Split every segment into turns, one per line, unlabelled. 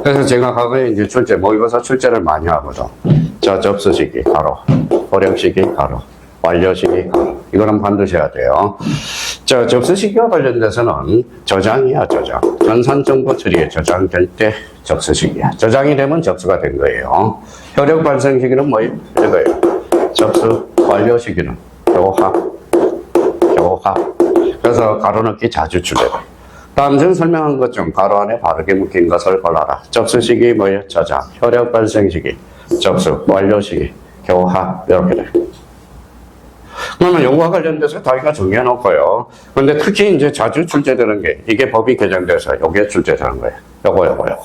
그래서 제가 과거에 이제 출제, 모의고사 출제를 많이 하거든. 자, 접수 시기, 가로. 호령 시기, 가로. 완료 시기, 가로. 이거는 반드시 해야 돼요. 자, 접수 시기와 관련돼서는 저장이야, 저장. 전산정보 처리에 저장될 때 접수 시기야. 저장이 되면 접수가 된 거예요. 효력 발생 시기는 뭐예요? 이거예요. 접수, 완료 시기는 교합. 그래서 가로 넣기 자주 출제돼. 다음 중 설명한 것 중 가로 안에 바르게 묶인 것을 골라라. 접수 시기 뭐예요? 저장. 효력 발생 시기, 접수, 완료 시기, 교합. 이렇게 돼. 그러면 요거와 관련돼서 저희가 정리해 놓고요. 근데 특히 이제 자주 출제되는 게 이게 법이 개정돼서 요게 출제되는 거예요. 요거.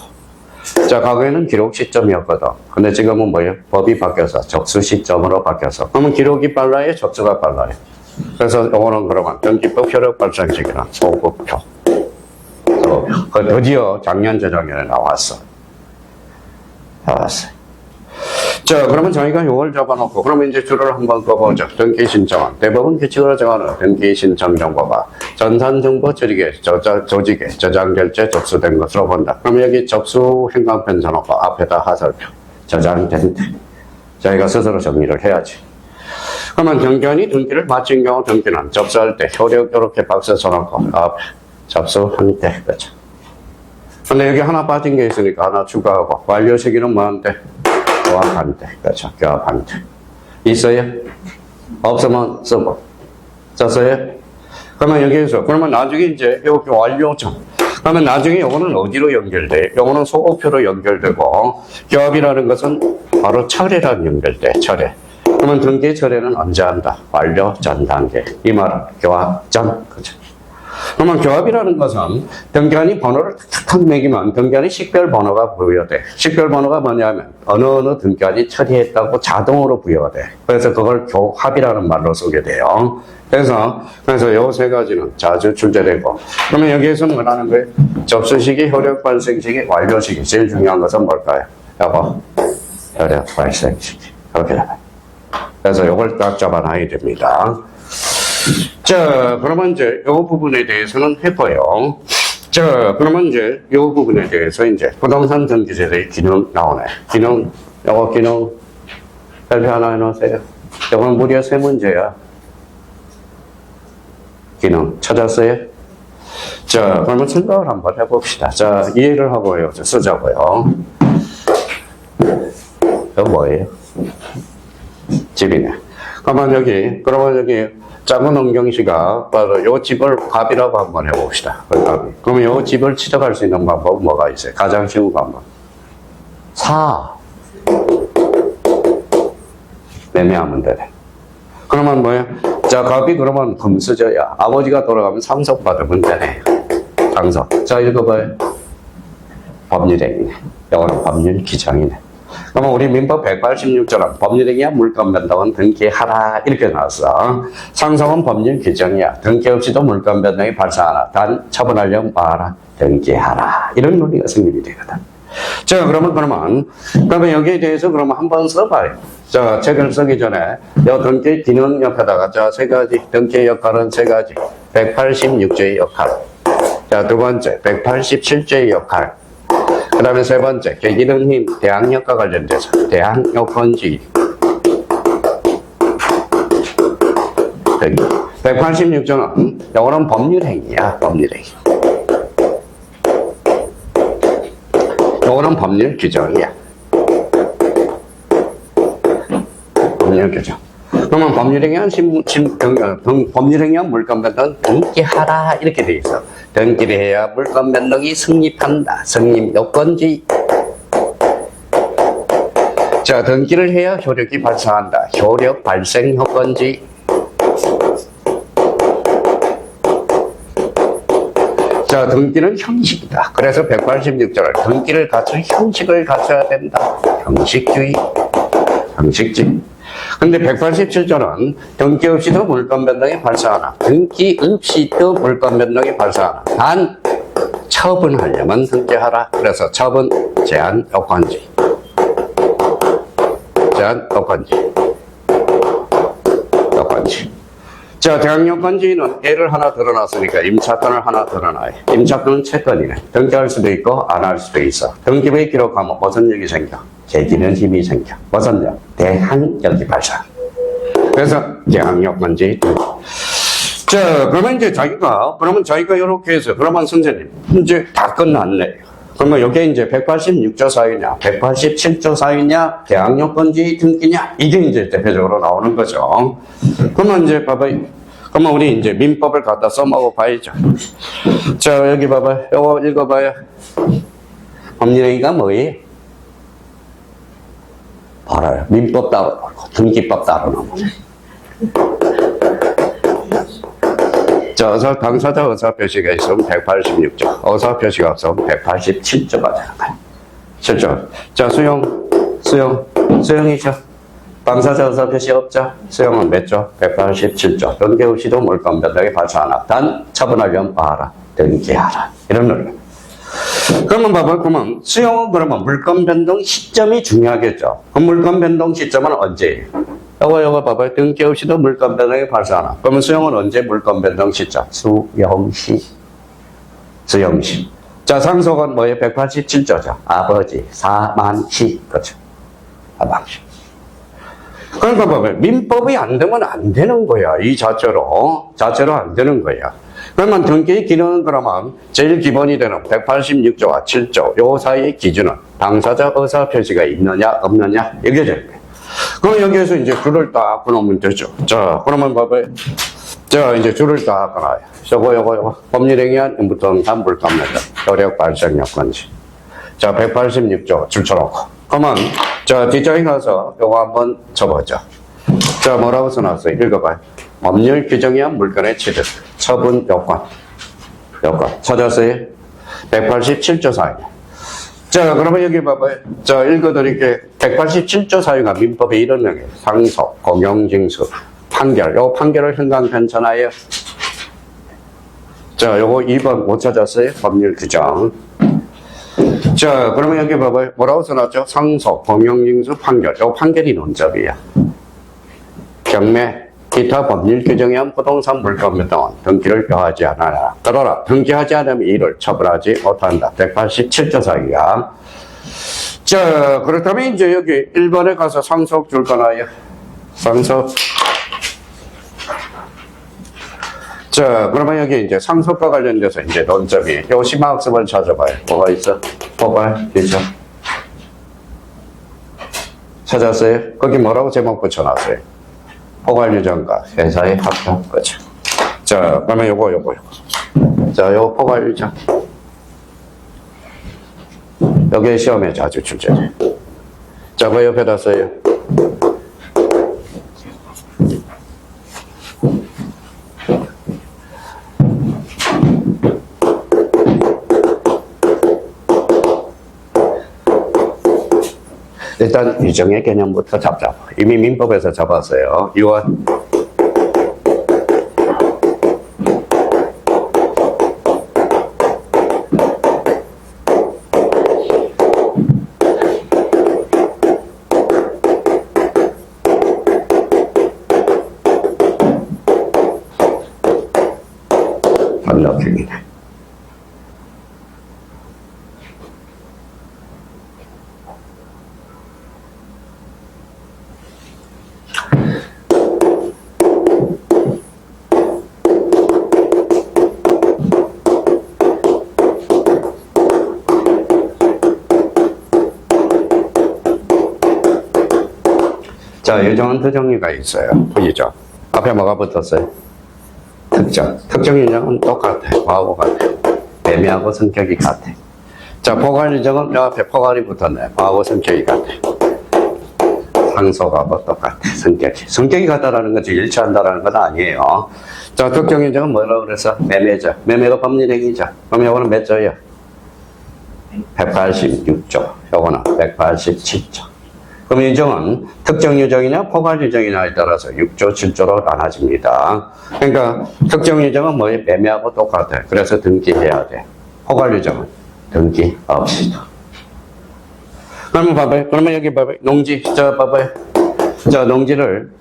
자, 과거에는 기록 시점이었거든. 근데 지금은 뭐예요? 법이 바뀌어서 접수 시점으로 바뀌어서. 그러면 기록이 빨라요? 접수가 빨라요? 그래서 요거는 그러면 등기법 효력 발생 시기는 소급표. 그 드디어 작년 재작년에 나왔어요. 자, 그러면 저희가 요걸 잡아놓고, 그러면 이제 줄을 한번 꺼보죠. 등기 신청은 대법원 규칙으로 정하는 등기 신청 정보가 전산정보 처리계, 조직에 저장될 때 접수된 것으로 본다. 그럼 여기 접수 행간편 써놓고 앞에다 하설표. 저장된 때. 저희가 스스로 정리를 해야지. 그러면 등기원이 등기를 마친 경우 등기는 접수할 때 효력 이렇게 박스 써놓고 앞에 접수한 때. 그렇죠. 근데 여기 하나 빠진 게 있으니까 하나 추가하고 완료 시기는 뭐한테? 교합한 때. 그렇죠. 교합한 때. 있어요? 없으면 쓰고. 썼어요? 그러면 여기에서, 그러면 나중에 이제 여기 완료점. 그러면 나중에 요거는 어디로 연결돼? 요거는 소급표로 연결되고, 교합이라는 것은 바로 철회랑 연결돼, 철회. 그러면 등기 철회는 언제 한다? 완료 전 단계. 이 말은 교합 전. 그렇죠. 그러면 교합이라는 것은 등기관이 번호를 탁탁 매기면 등기관이 식별 번호가 부여돼. 식별 번호가 뭐냐면 어느 등기관이 처리했다고 자동으로 부여가 돼. 그래서 그걸 교합이라는 말로 쓰게 돼요. 그래서 요 세 가지는 자주 출제되고. 그러면 여기에서는 뭐라는 거예요? 접수 시기, 효력 발생 시기, 완료 시기. 제일 중요한 것은 뭘까요? 요거. 효력 발생 시기. 이렇게 잡아요. 그래서 요걸 딱 잡아놔야 됩니다. 자, 그러면 이제 요 부분에 대해서는 해봐요. 자, 그러면 이제 요 부분에 대해서 이제 부동산 등기제도의 기능 나오네. 요거 기능 발표 하나 해놓으세요. 요거는 무려 3문제야. 기능 찾았어요? 자, 그러면 생각을 한번 해봅시다. 자, 이해를 하고요. 쓰자고요. 이거 뭐예요? 집이네. 그러면 여기 작은 원경씨가 바로 요 집을 갑이라고 한번 해봅시다. 그러면 요 집을 추적할 수 있는 방법은 뭐가 있어요? 가장 쉬운 방법. 매매하면 되네. 그러면 뭐예요? 자, 갑이 그러면 금수저야. 아버지가 돌아가면 상속받으면 되네. 상속. 자, 읽어봐요. 법률행위네. 이거는 법률 기장이네. 그러면 우리 민법 186조는 법률행위야 물권 변동은 등기하라 이렇게 나왔어. 상속은 법률 규정이야. 등기 없이도 물권 변동이 발생하나 단 처분하려면 뭐하라? 등기하라. 이런 논리가 성립이 되거든. 자, 그러면 여기에 대해서 그러면 한번 써봐요. 자, 책을 쓰기 전에 요 등기 기능 옆에다가 자, 3가지 등기 역할은 3가지. 186조의 역할. 자, 두 번째 187조의 역할. 그 다음에 3번째, 계기능 힘, 대항력과 관련돼서 대항요건주의. 186조는 요거는 법률행위야, 법률행위. 요거는 법률 규정이야. 법률 규정. 그러면 법률행위한 법률행위한 물권 변동 등기하라 이렇게 돼 있어. 등기를 해야 물권 변동이 성립한다. 성립 요건주의. 자, 등기를 해야 효력이 발생한다. 효력 발생 요건주의. 자, 등기는 형식이다. 그래서 186조를 등기를 갖춘 형식을 갖춰야 된다. 형식주의. 형식주의. 근데 187조는 등기 없이도 물권 변동이 발생하나 등기 없이도 물권 변동이 발생하나 단 처분하려면 등기하라. 그래서 처분 제한 요건주의. 제한 요건주의. 자, 대항력건지는 L을 하나 드러났으니까 임차권을 하나 드러나요. 임차권은 채권이네. 등기할 수도 있고 안 할 수도 있어. 등기부에 기록하면 무슨 역이 생겨? 제기는 힘이 생겨. 무슨 역? 대항력이 발생. 그래서 대항력건지. 자, 그러면 이제 그러면 자기가 이렇게 해서, 그러면 선생님, 이제 다 끝났네. 그러면 여기에 이제 186조 사유냐, 187조 사유냐, 대항력건지 등기냐, 이게 이제 대표적으로 나오는 거죠. 그러면 이제 봐봐요. 그러면 우리 이제 민법을 갖다 써먹어 봐야죠. 자, 여기 봐봐요. 이거 읽어봐요. 법률행위가 뭐예요? 봐라요. 민법 따로 놓고, 등기법 따로 놓고. 자, 당사자 의사표시가 있으면 186조, 의사표시가 없으면 187조가 되는 거예요. 7조. 자, 수용이죠. 당사자 의사표시 없죠. 수용은 몇 조? 187조. 등기 없이도 물권 변동이 발생하나. 단, 처분하려면 봐라. 등기하라. 이런 논리. 그러면 봐봐. 그러면 수용은 그러면 물권 변동 시점이 중요하겠죠. 그 물권 변동 시점은 언제예요? 요거 봐봐요. 등기 없이도 물권 변동이 발생하나. 그러면 수용은 언제 물권 변동 시점? 수용시. 자, 상속은 뭐예요? 187조죠. 아버지, 사만시. 그렇죠. 사만시. 그러니까 봐봐요. 민법이 안 되면 안 되는 거야. 이 자체로 안 되는 거야. 그러면 등기의 기능은 그러면 제일 기본이 되는 186조와 7조 요 사이의 기준은 당사자 의사 표시가 있느냐 없느냐 이게 되는 거예요. 그럼 여기에서 이제 줄을 딱 끊으면 되죠. 자, 그러면 봐봐요. 자, 이제 줄을 딱 끊어요. 요거. 법률행위한 임부등산 물권면허, 효력 발생 요건지. 자, 186조 줄 쳐놓고. 그러면, 자, 뒷장에 가서 요거 한번 쳐보죠. 자, 뭐라고 써놨어요? 읽어봐요. 법률 규정이한 물건의 취득, 처분 요건. 찾았어요? 187조 사유. 자, 그러면 여기 봐봐요. 자, 읽어드릴게요. 187조 사유가 민법에 이런 내용이에요. 상속, 공용징수, 판결. 요 판결을 현강 편찬하여. 자, 요거 2번 못 찾았어요? 법률 규정. 자, 그러면 여기 봐봐요. 뭐라고 써놨죠? 상속, 공용징수, 판결. 요 판결이 논점이야. 경매, 기타 법률 규정에 의한 부동산 물권 변동은 등기를 표하지 않아라. 들어라. 등기하지 않으면 이를 처벌하지 못한다. 187조 사유야. 자, 그렇다면 이제 여기 1번에 가서 상속 줄 거나요? 상속. 자, 그러면 여기 이제 상속과 관련돼서 이제 논점이 요 심화학습을 찾아봐요. 뭐가 있어? 포괄, 있죠? 찾았어요? 거기 뭐라고 제목 붙여놨어요? 포괄 유전과 회사의 합병. 그렇죠. 자, 그러면 요거. 자, 요 포괄 유전. 여기 시험에 자주 출제돼. 자, 그 옆에다 써요. 일단 유정의 개념부터 잡자. 이미 민법에서 잡았어요. 유언. 반납형이네. 자, 유정은 두 종류가 있어요. 보이죠? 앞에 뭐가 붙었어요? 특정. 특정 유정은 똑같아. 뭐하고 같아? 매매하고 성격이 같아. 자, 포괄 유정은 요 앞에 포괄이 붙었네. 뭐하고 성격이 같아? 상속하고 똑같아. 성격이 같다라는 건 일치한다라는 건 아니에요. 자, 특정 유정은 뭐라고 그래서? 매매죠. 매매가 법률행위죠. 그럼 요거는 몇 조예요? 186조. 요거는 187조. 그럼 유정은 특정 유정이냐 포괄 유정이냐에 따라서 6조, 7조로 나눠집니다. 그러니까 특정 유정은 뭐에 매매하고 똑같아. 그래서 등기해야 돼. 포괄 유정은 등기 없이도. 그러면 봐봐요. 그러면 여기 봐봐요. 농지, 저 봐봐요. 자, 농지를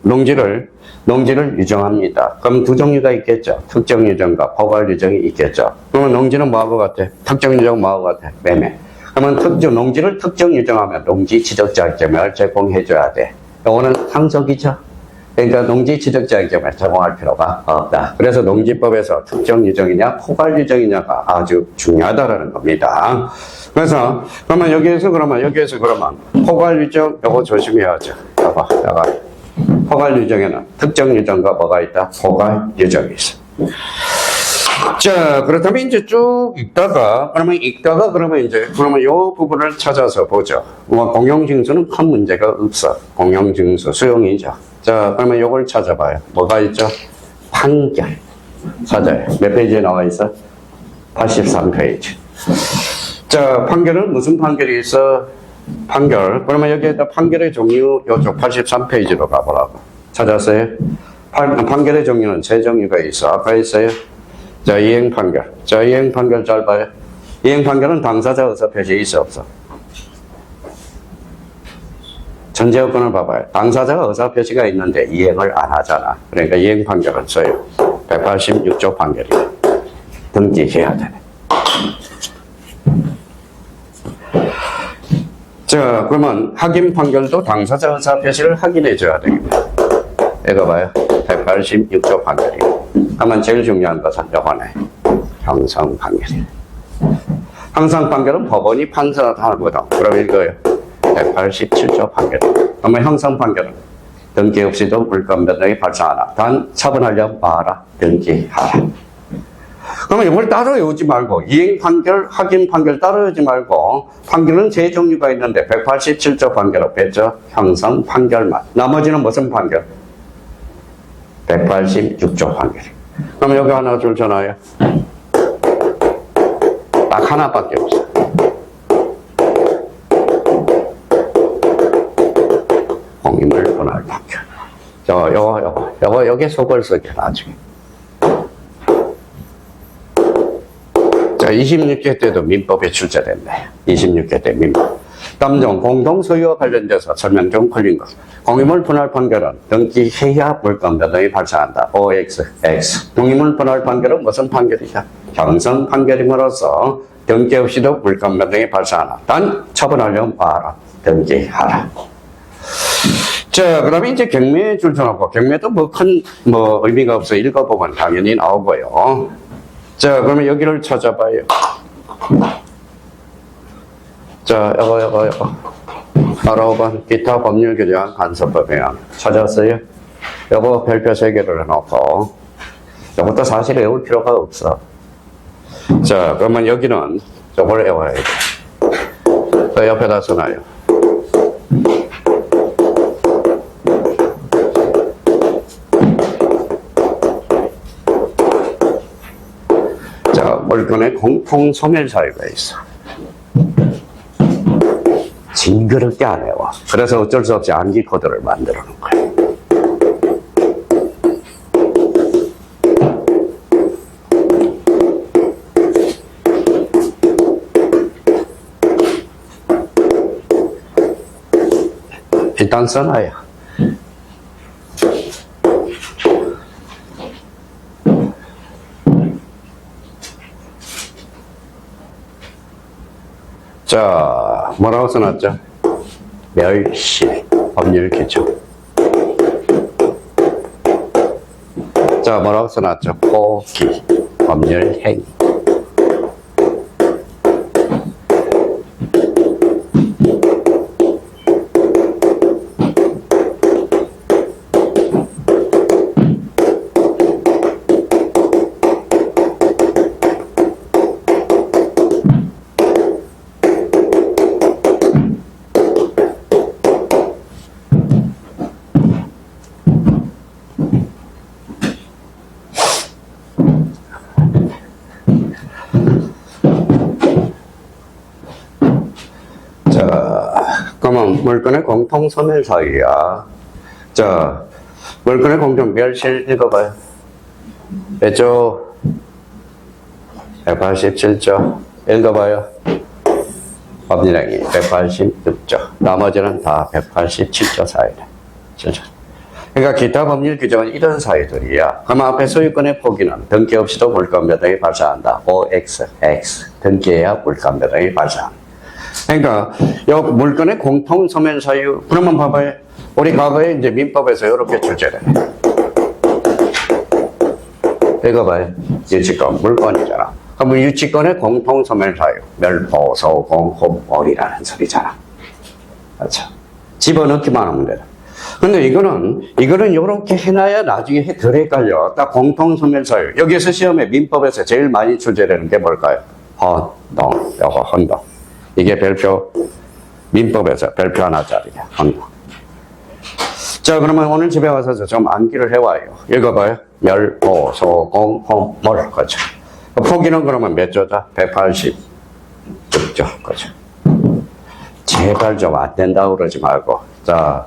유정합니다. 그럼 두 종류가 있겠죠. 특정 유정과 포괄 유정이 있겠죠. 그러면 농지는 뭐하고 같아? 특정 유정 뭐하고 같아? 매매. 그러면 농지를 특정 유정하면 농지 지적자격증을 제공해줘야 돼. 이거는 항적이죠. 그러니까 농지 지적자격증을 제공할 필요가 없다. 그래서 농지법에서 특정 유정이냐 포괄 유정이냐가 아주 중요하다라는 겁니다. 그래서 여기에서 그러면 포괄 유정 요거 조심해야죠. 봐봐, 포괄 유정에는 특정 유정과 뭐가 있다? 포괄 유정이 있어. 자, 그렇다면 이제 쭉 읽다가 그러면 요 부분을 찾아서 보죠. 공용징수는 큰 문제가 없어. 공용징수 수용이죠. 자, 그러면 요걸 찾아봐요. 뭐가 있죠? 판결. 찾아요. 몇 페이지에 나와 있어? 83페이지. 자, 판결은 무슨 판결이 있어? 판결. 그러면 여기에다 판결의 종류 요쪽 83페이지로 가보라고. 찾았어요? 판결의 종류는 세 종류가 있어. 아까 있어요? 자, 이행 판결. 자, 이행 판결 잘 봐요. 이행 판결은 당사자 의사 표시 있어 없어? 전제 요건을 봐봐요. 당사자가 의사 표시가 있는데 이행을 안 하잖아. 그러니까 이행 판결은 써요. 186조 판결이 등기해야 되네. 자, 그러면 확인 판결도 당사자 의사 표시를 확인해 줘야 되겠네. 이거 봐요. 186조 판결이. 그러면 제일 중요한 것은 요거네. 형성 판결이. 형성 판결은 법원이 판사하는 거다. 그럼 이거예요. 187조 판결. 그러면 형성 판결은 등기 없이도 물권 변동이 발생하나. 단 처분하려면 마라. 등기하라. 그러면 이걸 따로 외우지 말고 이행 판결, 확인 판결 따로 외우지 말고 판결은 세 종류가 있는데 187조 판결은 뺐죠. 형성 판결만. 나머지는 무슨 판결? 186조 판결. 그럼 여기 하나 줄잖아요. 딱 하나밖에 없어. 공인물 분할 판결. 여기 속을 쓰게 나중에. 자, 26개 때도 민법에 출제됐네. 26개 때 민법. 다음 공동소유와 관련돼서 설명 좀 걸린 것. 공인물 분할 판결은 등기해야 물권 변동이 발생한다. OX, X. 공인물 분할 판결은 무슨 판결이냐? 형성 판결임으로써 등기 없이도 물권 변동이 발생하나. 단 처분하려면 봐라. 등기하라. 자, 그러면 이제 경매 줄쳐놓고, 경매도 큰 의미가 없어. 읽어보면 당연히 나오고요. 자, 그러면 여기를 찾아봐요. 자, 요거. 바로 5번 기타 법률 규정안 간섭법 명령. 찾았어요? 요거 별표 3개를 해놓고, 요것도 사실 외울 필요가 없어. 자, 그러면 여기는 요걸 외워야 돼. 그 옆에다 써놔요. 자, 물건의 공통 소멸 사유가 있어. 징그럽게 안 해와. 그래서 어쩔 수 없이 암기 코드를 만들어 놓은 거야. 일단 써놔요. 자, 뭐라고 써놨죠? 멸실, 법률 규정. 자, 뭐라고 써놨죠? 포기, 법률 행위. 그러면 물건의 공통 소멸 사유야. 자, 물건의 공통 멸실 읽어봐요. 몇조? 187조. 읽어봐요. 법률행위 186조. 나머지는 다 187조 사유래. 그러니까 기타 법률 규정은 이런 사유들이야. 그럼 앞에 소유권의 포기는 등기 없이도 물권배당이 발생한다. OX, X. 등기해야 물권배당이 발생한다. 그러니까 이 물권의 공통 소멸 사유. 그러면 봐봐요. 우리 과거에 이제 민법에서 이렇게 출제돼. 이거 봐요. 유치권, 물권이잖아. 그럼 유치권의 공통 소멸 사유. 멸포, 소공, 홈월이라는 소리잖아. 그렇죠. 집어넣기만 하면 돼. 근데 이거는 이렇게 해놔야 나중에 덜 헷갈려. 딱 공통 소멸 사유. 여기서 시험에 민법에서 제일 많이 출제되는 게 뭘까요? 헌동, 요거 헌동. 이게 별표, 민법에서 별표 하나짜리야. 헌동. 자, 그러면 오늘 집에 와서 좀 암기를 해와요. 읽어봐요. 멸, 보, 소, 공, 홈, 몰. 그죠. 포기는 그러면 몇 조다? 186조. 그죠. 제발 좀 안 된다 그러지 말고. 자,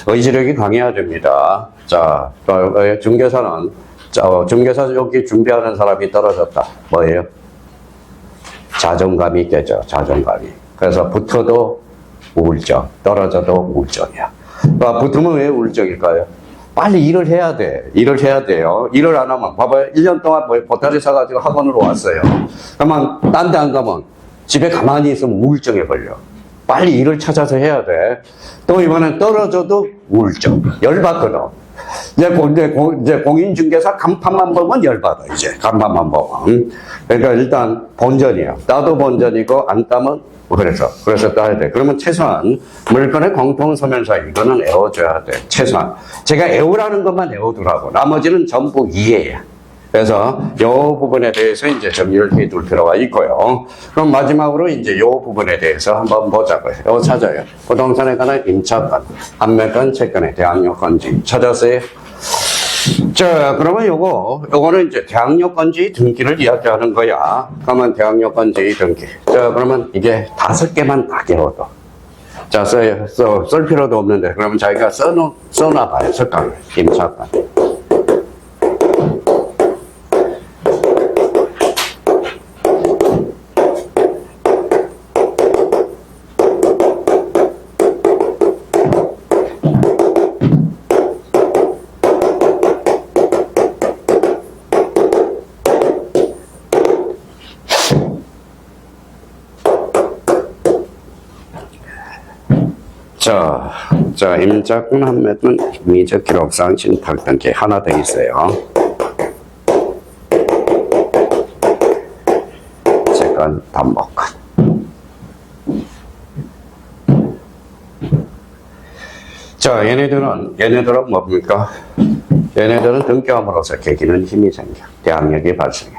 의지력이 강해야 됩니다. 자, 중개사는, 중개사 여기 준비하는 사람이 떨어졌다. 뭐예요? 자존감이 깨져, 자존감이. 그래서 붙어도 우울증, 떨어져도 우울증이야. 붙으면 왜 우울증일까요? 빨리 일을 해야 돼. 일을 해야 돼요. 일을 안 하면, 봐봐요. 1년 동안 보따리 사가지고 학원으로 왔어요. 그러면 딴 데 안 가면 집에 가만히 있으면 우울증에 걸려. 빨리 일을 찾아서 해야 돼. 또 이번엔 떨어져도 우울증. 열받거든. 이제 공인중개사 간판만 보면 열받아, 이제. 간판만 보면. 그러니까 일단 본전이야. 따도 본전이고, 안 따면, 그래서 따야 돼. 그러면 최소한 물건의 공통소멸사 이거는 애워줘야 돼. 최소한. 제가 애우라는 것만 애워두라고. 나머지는 전부 이해야. 그래서 이 부분에 대해서 이제 정리를 해둘 필요가 있고요. 그럼 마지막으로 이제 이 부분에 대해서 한번 보자고요. 이거 찾아요. 부동산에 관한 임차권, 판매권, 채권의 대항요건지 찾았어요? 자, 그러면 요거는 이제 대항요건지 등기를 이야기하는 거야. 그러면 대항요건지 등기. 자, 그러면 이게 5개만 다 외워도. 자, 쓸 필요도 없는데, 그러면 자기가 써놔봐요. 석강, 임차권. 자, 임차권 판매권 임의적 기록상 신탁 등기 하나 더 있어요. 채권 담보권. 자, 얘네들은 뭡니까? 얘네들은 등기함으로써 계기는 힘이 생겨. 대항력이 발생해.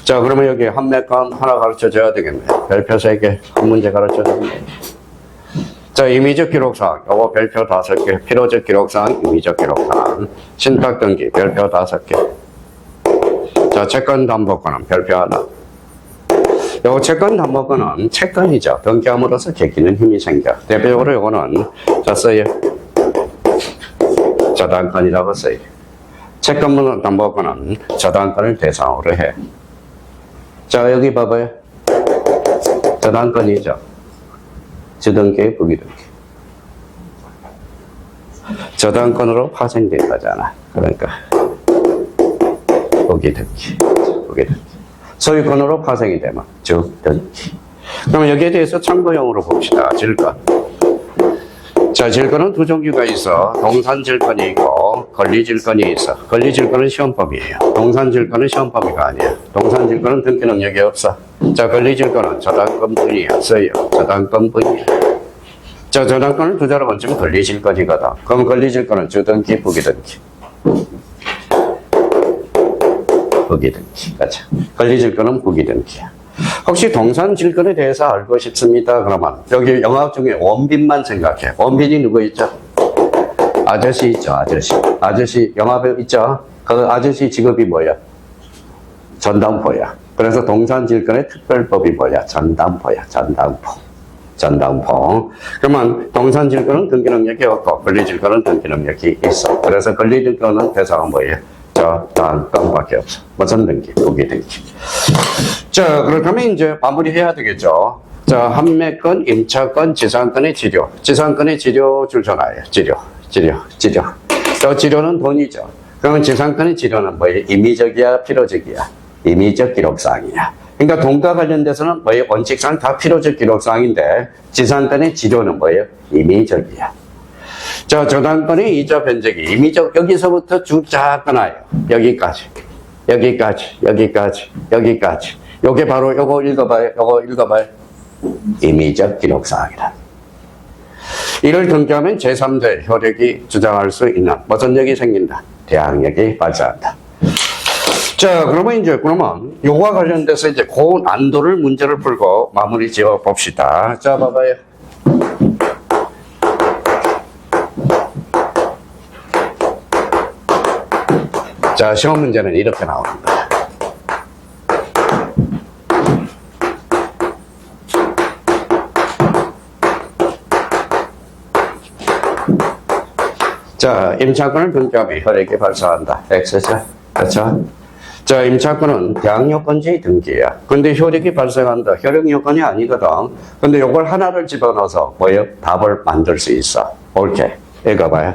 자, 그러면 여기 판매권 하나 가르쳐 줘야 되겠네. 별표 3개, 한 문제 가르쳐 줬네. 자, 임의적 기록사항, 요거 별표 5개, 필요적 기록사항, 임의적 기록사항, 신탁 등기, 별표 5개. 자, 채권 담보권은 별표 하나. 요거 채권 담보권은 채권이죠. 등기함으로써 계기는 힘이 생겨. 대표적으로 요거는, 자, 써요. 저당권이라고 써요. 채권 담보권은 저당권을 대상으로 해. 자, 여기 봐봐요. 저당권이죠. 주등기, 부기등기. 저당권으로 파생된 거잖아. 그러니까 부기등기. 소유권으로 파생이 되면 주등기. 그럼 여기에 대해서 참고용으로 봅시다. 질권. 자, 질권은 두 종류가 있어. 동산질권이 있고 권리질권이 있어. 권리질권은 시험법이에요. 동산질권은 시험법이가 아니야. 동산질권은 등기 능력이 없어. 자, 권리질권은 저당권분이야. 써요. 저당권분이야. 자, 저당권을 두 자로 번지면 권리질권이거든. 그럼 권리질권은 주등기, 부기등기. 부기등기. 그렇죠. 권리질권은 부기등기야. 혹시 동산질권에 대해서 알고 싶습니다. 그러면 여기 영화 중에 원빈만 생각해. 원빈이 누구 있죠? 아저씨 있죠. 아저씨 영화배우 있죠. 그 아저씨 직업이 뭐야? 전담포야. 그래서 동산질권의 특별법이 뭐야? 전담포야. 전담포. 그러면 동산질권은 등기능력이 없고 권리질권은 등기능력이 있어. 그래서 권리질권은 대상은 뭐예요? 저당권밖에 없어. 무슨 등기? 부기등기. 자, 그렇다면 이제 마무리해야 되겠죠. 자, 판매권, 임차권, 지상권의 지료. 지상권의 지료 줄 줘놔요. 지료. 또 지료는 돈이죠. 그러면 지상권의 지료는 뭐예요? 임의적이야, 필요적이야? 임의적 기록사항이야. 그러니까 돈과 관련돼서는 뭐예요? 원칙상 다 필요적 기록사항인데 지상권의 지료는 뭐예요? 임의적이야. 자, 저당권의 이자 변제기 임의적. 여기서부터 쭉 쫙 끊어요. 여기까지. 요게 바로 요거 읽어봐요. 임의적 기록사항이다. 이를 등기하면 제3대 효력이 주장할 수 있는 무슨 역이 생긴다? 대항력이 발생한다. 자, 그러면 요거와 관련돼서 이제 그 난도를 문제를 풀고 마무리 지어 봅시다. 자, 봐봐요. 자, 시험 문제는 이렇게 나옵니다. 자, 임차권을 등기하면 효력이 발생한다. X죠. 그렇죠? 자, 임차권은 대항요건지 등기야. 근데 효력이 발생한다. 효력 요건이 아니거든. 근데 요걸 하나를 집어넣어서 뭐예요? 답을 만들 수 있어. 옳게. 읽어봐요.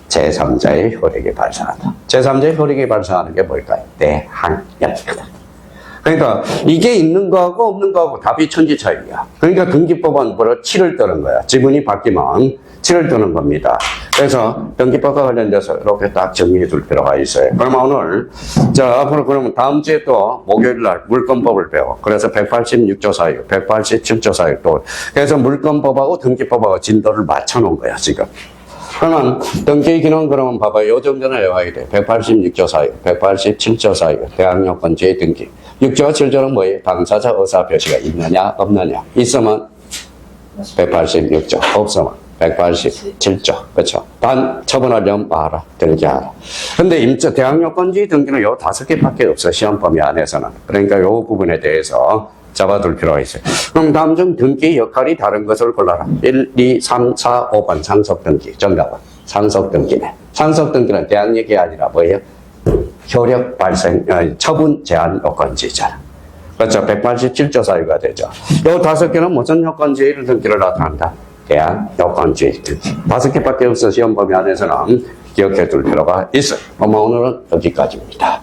제3자의 효력이 발생한다. 제3자의 효력이 발생하는 게 뭘까요? 대항력이거든. 그러니까 이게 있는 거하고 없는 거하고 답이 천지 차이야. 그러니까 등기법은 뭐로 7을 뜨는 거야. 지분이 바뀌면 7을 뜨는 겁니다. 그래서 등기법과 관련돼서 이렇게 딱 정리해 둘 필요가 있어요. 그러면 오늘 자 앞으로 그러면 다음 주에 또 목요일 날 물권법을 배워. 그래서 186조 사유, 187조 사유 또 그래서 물권법하고 등기법하고 진도를 맞춰 놓은 거야 지금. 그러면 등기 기능 그러면 봐봐요. 요 정도는 외워야 돼. 186조 사유, 187조 사유, 대항요건지의 등기. 6조와 7조는 뭐예요? 당사자 의사 표시가 있느냐 없느냐. 있으면 186조, 없으면 187조. 그렇죠? 단 처분하려면 봐라. 들게 하라. 근데 대항요건지 등기는 요 5개밖에 없어. 시험 범위 안에서는. 그러니까 요 부분에 대해서 잡아둘 필요가 있어요. 그럼 다음 중 등기 역할이 다른 것을 골라라. 1, 2, 3, 4, 5번 상속 등기. 정답은 상속 등기네. 상속 등기는 대항력이 아니라 뭐예요? 효력 발생, 처분 제한 요건지잖아. 그렇죠? 187조 사유가 되죠. 요 5개는 무슨 요건지의 등기를 나타낸다? 대항 요건지 등기. 5개밖에 없어. 시험 범위 안에서는 기억해 둘 필요가 있어요. 오늘은 여기까지입니다.